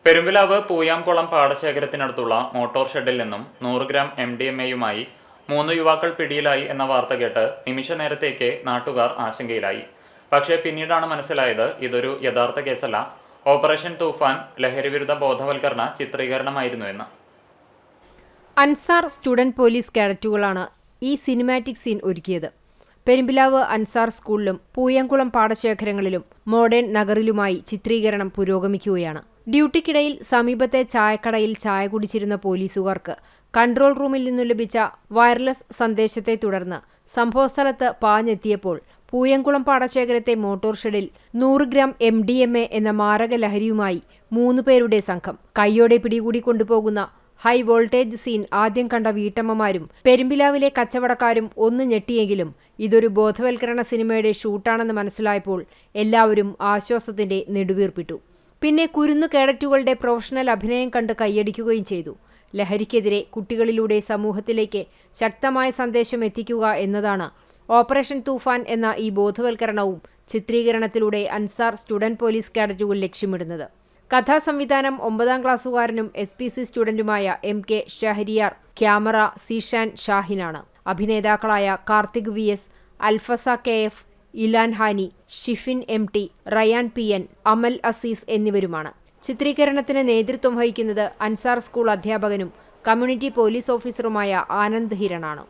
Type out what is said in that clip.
Perumpilavu പൂയാംകുളം പാടശേഖരത്തിനടുത്തുള്ള motor ഷെഡിൽ നിന്നും 100 gram MDMA-യുമായി 3 യുവാക്കൾ പിടിയിലായി എന്ന വാർത്ത കേട്ട് നിമിഷ നേരത്തേക്ക് നാട്ടുകാർ ആശങ്കയിലായി. പക്ഷേ പിന്നീടാണ് മനസ്സിലായത് ഇതൊരു യഥാർത്ഥ കേസല്ല, ഓപ്പറേഷൻ തൂഫാൻ ലഹരിവിരുദ്ധ ബോധവൽക്കരണ ചിത്രീകരണമായിരുന്നു എന്ന്. അൻസാർ സ്റ്റുഡന്റ് പോലീസ് കേഡറ്റുകളാണ് ഈ സിനിമാറ്റിക് സീൻ ഒരുക്കിയത്. പെരുമ്പിലാവ് അൻസാർ സ്കൂളിലും പൂയംകുളം പാടശേഖരങ്ങളിലും മോഡേൺ നഗറിലുമായി ചിത്രീകരണം പുരോഗമിക്കുകയാണ്. ഡ്യൂട്ടിക്കിടയിൽ സമീപത്തെ ചായക്കടയിൽ ചായ കുടിച്ചിരുന്ന പോലീസുകാർക്ക് കൺട്രോൾ റൂമിൽ നിന്നു ലഭിച്ച വയർലെസ് സന്ദേശത്തെ തുടർന്ന് സംഭവസ്ഥലത്ത് പാഞ്ഞെത്തിയപ്പോൾ പൂയംകുളം പാടശേഖരത്തെ മോട്ടോർ ഷെഡിൽ 100 ഗ്രാം MDMA എന്ന മാരക ലഹരിയുമായി 3 പേരുടെ സംഘം കൈയോടെ പിടികൂടി കൊണ്ടുപോകുന്ന ഹൈ വോൾട്ടേജ് സീൻ ആദ്യം കണ്ട വീട്ടമ്മമാരും പെരുമ്പിലാവിലെ കച്ചവടക്കാരും ഒന്ന് ഞെട്ടിയെങ്കിലും ഇതൊരു ബോധവൽക്കരണ സിനിമയുടെ ഷൂട്ടാണെന്ന് മനസ്സിലായപ്പോൾ എല്ലാവരും ആശ്വാസത്തിന്റെ നെടുവീർപ്പിട്ടു. പിന്നെ കുരുന്നു കേഡറ്റുകളുടെ പ്രൊഫഷണൽ അഭിനയം കണ്ട് കൈയടിക്കുകയും ചെയ്തു. ലഹരിക്കെതിരെ കുട്ടികളിലൂടെ സമൂഹത്തിലേക്ക് ശക്തമായ സന്ദേശം എത്തിക്കുക എന്നതാണ് ഓപ്പറേഷൻ തൂഫാൻ എന്ന ഈ ബോധവൽക്കരണവും ചിത്രീകരണത്തിലൂടെ അൻസാർ സ്റ്റുഡന്റ് പോലീസ് കേഡറ്റുകൾ ലക്ഷ്യമിടുന്നത്. കഥാസംവിധാനം 9ാം ക്ലാസ്സുകാരനും SPC സ്റ്റുഡന്റുമായ MK ഷഹരിയാർ, ക്യാമറ സീഷാൻ ഷാഹിനാണ്. അഭിനേതാക്കളായ Karthik VS, Alfasa KF, Ilan Hani, Shifin MT, Rayan PN, Amal Azeez എന്നിവരുമാണ്. ചിത്രീകരണത്തിന് നേതൃത്വം വഹിക്കുന്നത് അൻസാർ സ്കൂൾ അധ്യാപകനും കമ്മ്യൂണിറ്റി പോലീസ് ഓഫീസറുമായ ആനന്ദ് ഹിരണാണ്.